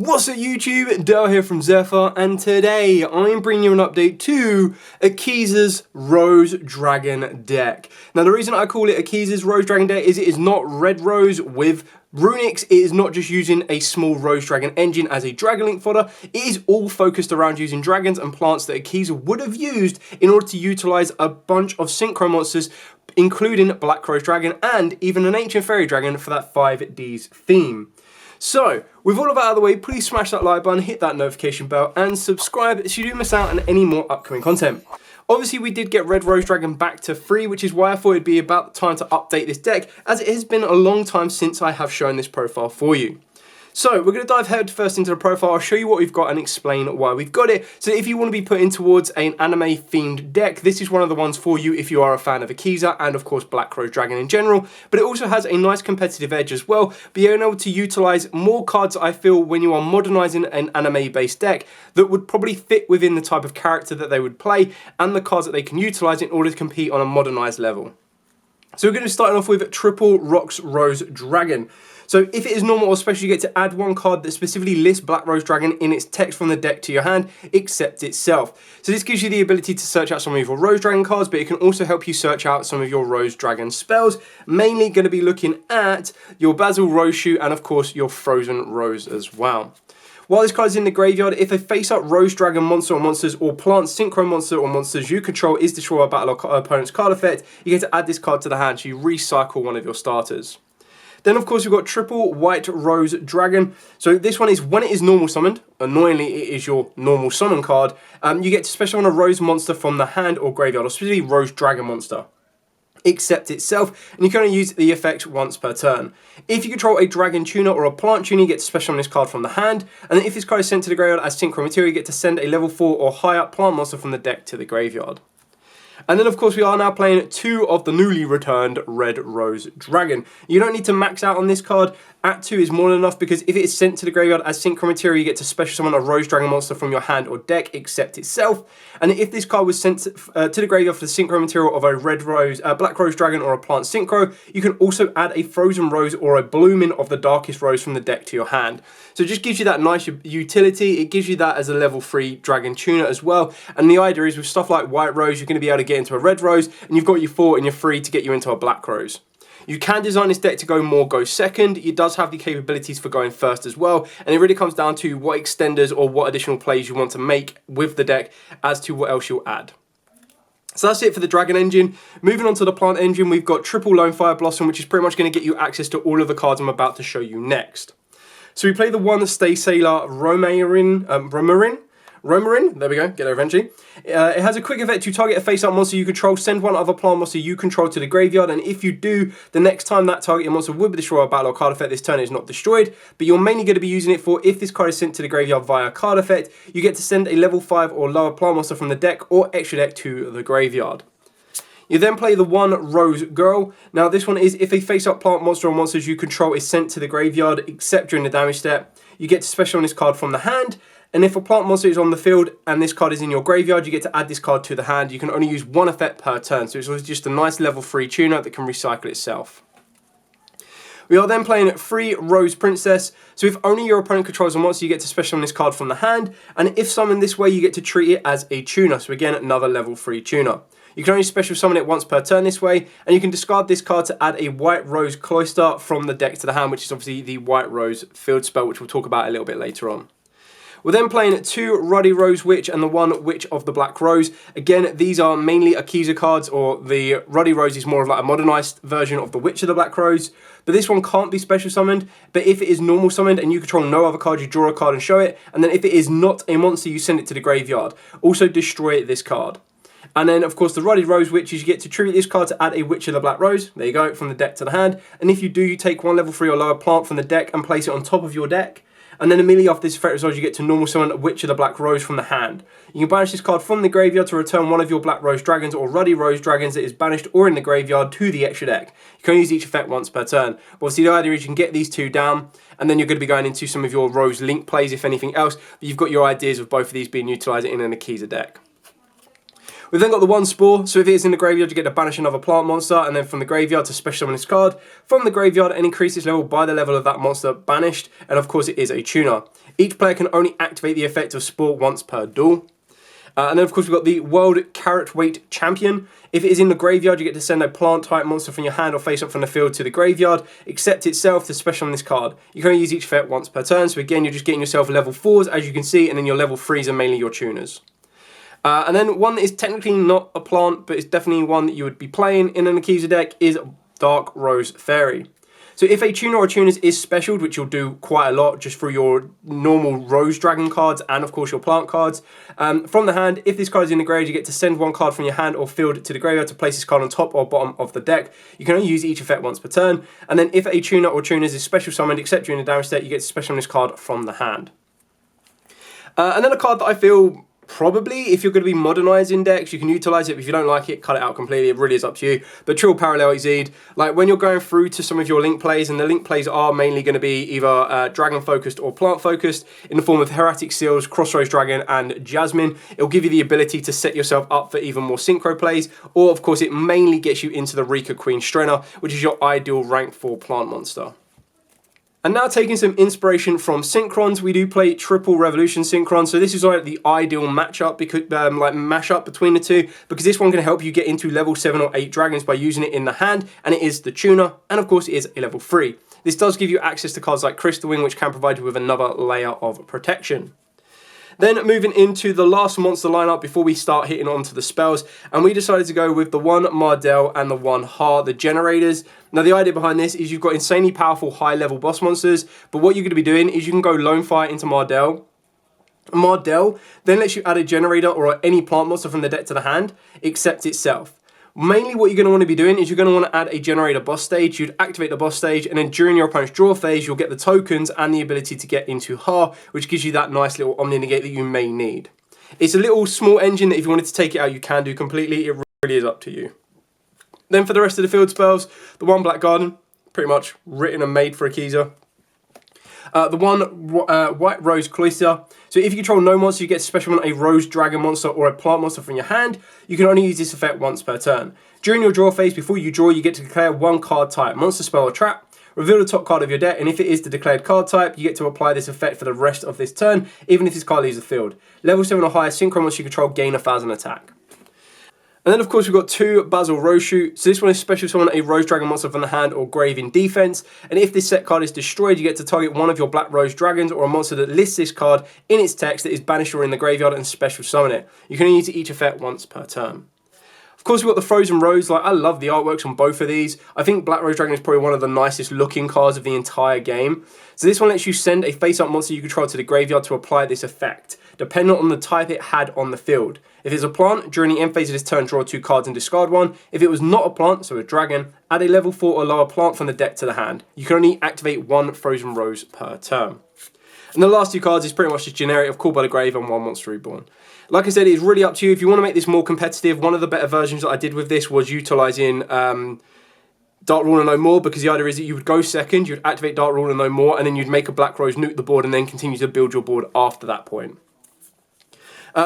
What's up YouTube, Dale here from Zephyr, and today I'm bringing you an update to Akiza's Rose Dragon deck. Now the reason I call it Akiza's Rose Dragon deck is it is not Red Rose with Runics. It is not just using a small Rose Dragon engine as a Dragon Link fodder. It is all focused around using dragons and plants that Akiza would have used in order to utilize a bunch of synchro monsters, including Black Rose Dragon and even an Ancient Fairy Dragon for that 5Ds theme. So, with all of that out of the way, please smash that like button, hit that notification bell, and subscribe so you don't miss out on any more upcoming content. Obviously, we did get Red Rose Dragon back to free, which is why I thought it'd be about time to update this deck, as it has been a long time since I have shown this profile for you. So, we're going to dive head first into the profile. I'll show you what we've got and explain why we've got it. So, if you want to be put in towards an anime-themed deck, this is one of the ones for you if you are a fan of Akiza and, of course, Black Rose Dragon in general. But it also has a nice competitive edge as well, being able to utilize more cards, I feel, when you are modernizing an anime-based deck that would probably fit within the type of character that they would play and the cards that they can utilize in order to compete on a modernized level. So, we're going to start off with Triple Rocks Rose Dragon. So if it is normal or special, you get to add one card that specifically lists Black Rose Dragon in its text from the deck to your hand, except itself. So this gives you the ability to search out some of your Rose Dragon cards, but it can also help you search out some of your Rose Dragon spells, mainly going to be looking at your Basil Rose Shoot and of course your Frozen Rose as well. While this card is in the graveyard, if a face-up Rose Dragon monster or monsters or plant synchro monster or monsters you control is destroyed by battle or opponent's card effect, you get to add this card to the hand so you recycle one of your starters. Then, of course, we've got Triple White Rose Dragon. So this one is when it is normal summoned. Annoyingly, it is your normal summon card. You get to special summon a Rose monster from the hand or graveyard, or specifically Rose Dragon monster, except itself, and you can only use the effect once per turn. If you control a Dragon Tuner or a Plant Tuner, you get to special summon this card from the hand, and then if this card is sent to the graveyard as synchro material, you get to send a level 4 or higher plant monster from the deck to the graveyard. And then, of course, we are now playing two of the newly returned Red Rose Dragon. You don't need to max out on this card. At 2 is more than enough because if it is sent to the graveyard as synchro material, you get to special summon a Rose Dragon monster from your hand or deck, except itself. And if this card was sent to the graveyard for the synchro material of a Black Rose Dragon or a plant synchro, you can also add a Frozen Rose or a Blooming of the Darkest Rose from the deck to your hand. So it just gives you that nice utility. It gives you that as a level 3 Dragon Tuner as well. And the idea is with stuff like White Rose, you're going to be able to get into a Red Rose, and you've got your 4 and your 3 to get you into a Black Rose. You can design this deck to go second. It does have the capabilities for going first as well, and it really comes down to what extenders or what additional plays you want to make with the deck as to what else you'll add. So that's it for the Dragon engine. Moving on to the plant engine, we've got Triple Lone Fire Blossom, which is pretty much going to get you access to all of the cards I'm about to show you next. So we play the one Stay Sailor Romarin, there we go, get there eventually. It has a quick effect to target a face-up monster you control, send one other plant monster you control to the graveyard, and if you do, the next time that target monster would be destroyed by battle or card effect, this turn is not destroyed, but you're mainly going to be using it for if this card is sent to the graveyard via card effect, you get to send a level 5 or lower plant monster from the deck or extra deck to the graveyard. You then play the one Rose Girl. Now this one is if a face-up plant monster or monsters you control is sent to the graveyard, except during the damage step, you get to special on this card from the hand. And if a plant monster is on the field and this card is in your graveyard, you get to add this card to the hand. You can only use one effect per turn, so it's just a nice level 3 tuner that can recycle itself. We are then playing 3 Rose Princess. So if only your opponent controls a monster, you get to special on this card from the hand. And if summoned this way, you get to treat it as a tuner. So again, another level 3 tuner. You can only special summon it once per turn this way, and you can discard this card to add a White Rose Cloister from the deck to the hand, which is obviously the White Rose field spell, which we'll talk about a little bit later on. We're then playing 2 Ruddy Rose Witch and the 1 Witch of the Black Rose. Again, these are mainly Akiza cards, or the Ruddy Rose is more of like a modernized version of the Witch of the Black Rose. But this one can't be special summoned, but if it is normal summoned and you control no other card, you draw a card and show it. And then if it is not a monster, you send it to the graveyard. Also destroy this card. And then, of course, the Ruddy Rose Witch is you get to treat this card to add a Witch of the Black Rose. There you go, from the deck to the hand. And if you do, you take one level 3 or lower plant from the deck and place it on top of your deck. And then immediately after this effect resolves, you get to normal summon a Witch of the Black Rose from the hand. You can banish this card from the graveyard to return one of your Black Rose Dragons or Ruddy Rose Dragons that is banished or in the graveyard to the extra deck. You can only use each effect once per turn. But obviously the idea is you can get these 2 down, and then you're going to be going into some of your Rose Link plays, if anything else. But you've got your ideas of both of these being utilised in an Akiza deck. We've then got the one Spore, so if it is in the graveyard, you get to banish another plant monster, and then from the graveyard to special summon this card from the graveyard and increase its level by the level of that monster banished, and of course it is a tuner. Each player can only activate the effect of Spore once per duel. And then of course we've got the World Carrot Weight Champion. If it is in the graveyard, you get to send a plant type monster from your hand or face up from the field to the graveyard, except itself to special on this card. You can only use each effect once per turn, so again you're just getting yourself level 4s as you can see, and then your level 3s are mainly your tuners. And then one that is technically not a plant, but it's definitely one that you would be playing in an Akiza deck is Dark Rose Fairy. So if a tuner or tuners is specialed, which you'll do quite a lot just through your normal Rose Dragon cards and of course your plant cards, from the hand, if this card is in the graveyard, you get to send one card from your hand or field to the graveyard to place this card on top or bottom of the deck. You can only use each effect once per turn, and then if a tuner or tuners is special summoned except during the damage state, you get to special on this card from the hand. And then a card that I feel probably, if you're going to be modernising decks, you can utilise it, but if you don't like it, cut it out completely. It really is up to you. But Trill Parallel Exceed, like when you're going through to some of your link plays, and the link plays are mainly going to be either dragon focused or plant focused in the form of Hieratic Seals, Crossroads Dragon and Jasmine, it'll give you the ability to set yourself up for even more synchro plays, or of course it mainly gets you into the Rika Queen Strenna, which is your ideal rank 4 plant monster. And now taking some inspiration from Synchrons, we do play Triple Revolution Synchron. So this is like the ideal matchup, because like mashup between the two, because this one can help you get into level 7 or 8 dragons by using it in the hand, and it is the tuner, and of course it is a level 3. This does give you access to cards like Crystal Wing, which can provide you with another layer of protection. Then moving into the last monster lineup before we start hitting onto the spells, and we decided to go with the one Mardell and the one Ha, the generators. Now the idea behind this is you've got insanely powerful high level boss monsters, but what you're going to be doing is you can go Lone Fire into Mardell. Mardell then lets you add a generator or any plant monster from the deck to the hand, except itself. Mainly what you're going to want to be doing is you're going to want to add a generator boss stage. You'd activate the boss stage, and then during your opponent's draw phase, you'll get the tokens and the ability to get into Ha, which gives you that nice little Omni Negate that you may need. It's a little small engine that if you wanted to take it out, you can do completely. It really is up to you. Then for the rest of the field spells, the one Black Garden, pretty much written and made for Akiza. The one White Rose Cloister. So if you control no monster, you get to special summon a Rose Dragon monster or a plant monster from your hand. You can only use this effect once per turn. During your draw phase, before you draw, you get to declare one card type, monster, spell or trap. Reveal the top card of your deck, and if it is the declared card type, you get to apply this effect for the rest of this turn, even if this card leaves the field. Level 7 or higher Synchro monster you control gain 1000 attack. And then of course we've got two Basil Rose Shoot. So this one is special summon a Rose Dragon monster from the hand or grave in defense. And if this set card is destroyed, you get to target one of your Black Rose Dragons or a monster that lists this card in its text that is banished or in the graveyard and special summon it. You can only use each effect once per turn. Of course, we've got the Frozen Rose. Like, I love the artworks on both of these. I think Black Rose Dragon is probably one of the nicest looking cards of the entire game. So this one lets you send a face-up monster you control to the graveyard to apply this effect, depending on the type it had on the field. If it's a plant, during the end phase of this turn, draw 2 cards and discard 1. If it was not a plant, so a dragon, add a level 4 or lower plant from the deck to the hand. You can only activate 1 Frozen Rose per turn. And the last 2 cards is pretty much just generic of Call by the Grave and 1 Monster Reborn. Like I said, it's really up to you. If you want to make this more competitive, one of the better versions that I did with this was utilising Dark Rule and No More, because the idea is that you would go second, you'd activate Dark Rule and No More, and then you'd make a Black Rose, nuke the board, and then continue to build your board after that point.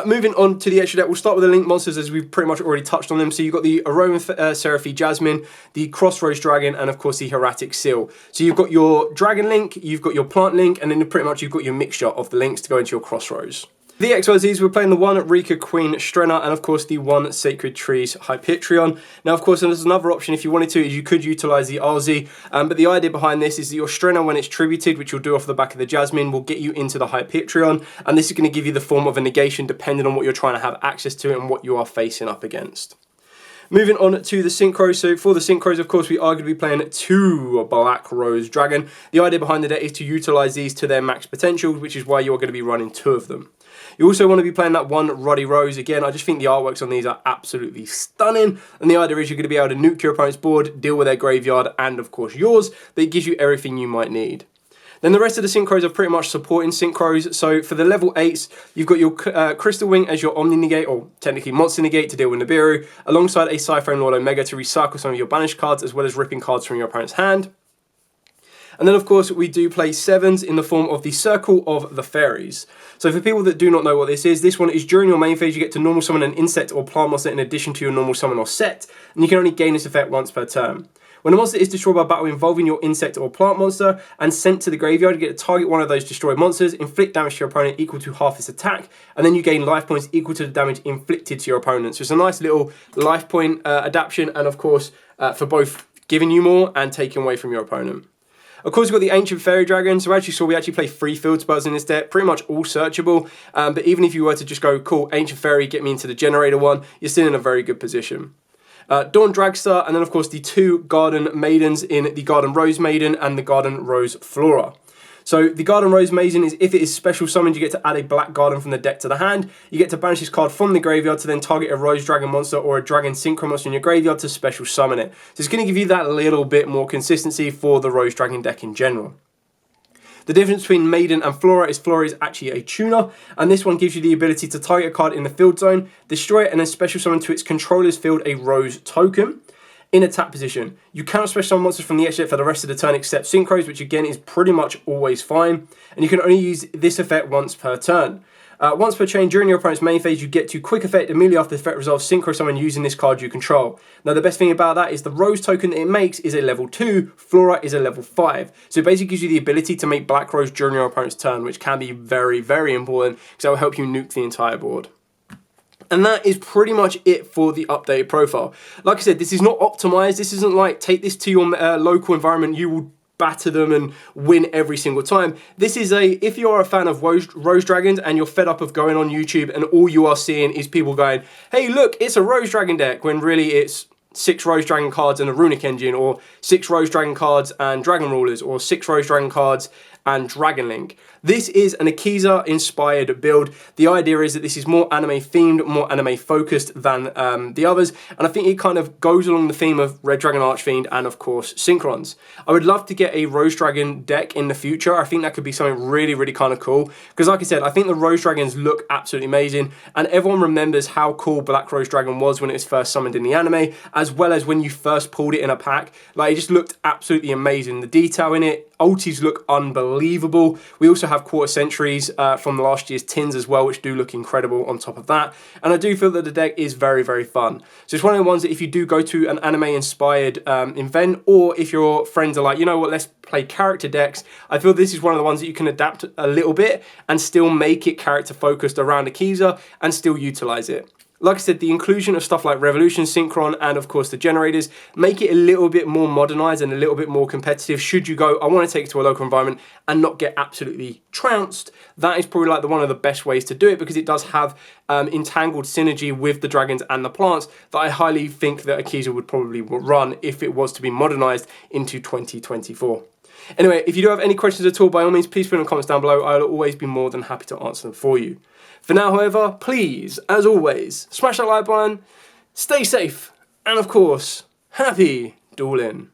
Moving on to the extra deck, we'll start with the Link monsters as we've pretty much already touched on them. So you've got the Aroma Seraphy Jasmine, the Crossroads Dragon, and of course the Hieratic Seal. So you've got your Dragon Link, you've got your Plant Link, and then pretty much you've got your mixture of the links to go into your Crossroads. The XYZs, we're playing the one Rika Queen Strenna and of course the one Sacred Trees Hyperion. Now of course there's another option if you wanted to, is you could utilise the RZ, but the idea behind this is that your Strenna, when it's tributed, which you'll do off the back of the Jasmine, will get you into the Hyperion, and this is going to give you the form of a negation depending on what you're trying to have access to and what you are facing up against. Moving on to the Synchros, so for the Synchros, of course, we are going to be playing 2 Black Rose Dragon. The idea behind the deck is to utilise these to their max potential, which is why you're going to be running 2 of them. You also want to be playing that one Ruddy Rose. Again, I just think the artworks on these are absolutely stunning, and the idea is you're going to be able to nuke your opponent's board, deal with their graveyard, and of course yours. That gives you everything you might need. Then the rest of the Synchros are pretty much supporting Synchros. So for the level 8s, you've got your Crystal Wing as your Omni Negate, or technically Monster Negate to deal with Nibiru, alongside a Cypher Lord Omega to recycle some of your banished cards, as well as ripping cards from your opponent's hand. And then of course we do play 7s in the form of the Circle of the Fairies. So for people that do not know what this one is during your main phase you get to normal summon an insect or plant monster in addition to your normal summon or set, and you can only gain this effect once per turn. When a monster is destroyed by battle involving your insect or plant monster and sent to the graveyard, you get to target one of those destroyed monsters, inflict damage to your opponent equal to half its attack, and then you gain life points equal to the damage inflicted to your opponent. So it's a nice little life point adaptation, and of course for both giving you more and taking away from your opponent. Of course, we've got the Ancient Fairy Dragon. So as you saw, we actually play 3 field spells in this deck, pretty much all searchable. But even if you were to just go, cool, Ancient Fairy, get me into the generator one, you're still in a very good position. Dawn Dragstar, and then of course the 2 Garden Maidens in the Garden Rose Maiden and the Garden Rose Flora. So the Garden Rose Maiden is, if it is special summoned, you get to add a black garden from the deck to the hand. You get to banish this card from the graveyard to then target a Rose Dragon monster or a Dragon Synchro monster in your graveyard to special summon it. So it's going to give you that little bit more consistency for the Rose Dragon deck in general. The difference between Maiden and Flora is actually a tuner, and this one gives you the ability to target a card in the field zone, destroy it, and then special summon to its controller's field a Rose token. In attack position, you cannot special summon monsters from the extra for the rest of the turn except Synchros, which again is pretty much always fine, and you can only use this effect once per turn. Once per chain during your opponent's main phase, you get to quick effect immediately after the effect resolves Synchro Summon using this card you control. Now the best thing about that is the Rose token that it makes is a level 2, Flora is a level 5. So it basically gives you the ability to make Black Rose during your opponent's turn, which can be very, very important because that will help you nuke the entire board. And that is pretty much it for the updated profile. Like I said, this is not optimized. This isn't like take this to your local environment, you will batter them and win every single time. This is if you are a fan of Rose Dragons and you're fed up of going on YouTube and all you are seeing is people going, hey look, it's a Rose Dragon deck, when really it's 6 Rose Dragon cards and a Runic Engine, or 6 Rose Dragon cards and Dragon Rulers, or 6 Rose Dragon cards and Dragon Link. This is an Akiza inspired build. The idea is that this is more anime themed, more anime focused than the others, and I think it kind of goes along the theme of Red Dragon Archfiend and of course Synchrons. I would love to get a Rose Dragon deck in the future. I think that could be something really, really kind of cool, because like I said, I think the Rose Dragons look absolutely amazing, and everyone remembers how cool Black Rose Dragon was when it was first summoned in the anime, as well as when you first pulled it in a pack. Like, it just looked absolutely amazing. The detail in it, ultis look unbelievable. We also have quarter centuries from last year's tins as well, which do look incredible on top of that. And I do feel that the deck is very, very fun. So it's one of the ones that if you do go to an anime inspired event, or if your friends are like, you know what, let's play character decks, I feel this is one of the ones that you can adapt a little bit and still make it character focused around Akiza and still utilize it. Like I said, the inclusion of stuff like Revolution, Synchron, and of course the generators make it a little bit more modernized and a little bit more competitive. Should you go, I want to take it to a local environment and not get absolutely trounced, that is probably like one of the best ways to do it, because it does have entangled synergy with the dragons and the plants that I highly think that Akiza would probably run if it was to be modernized into 2024. Anyway, if you do have any questions at all, by all means, please put in the comments down below. I'll always be more than happy to answer them for you. For now, however, please, as always, smash that like button, stay safe, and of course, happy dueling.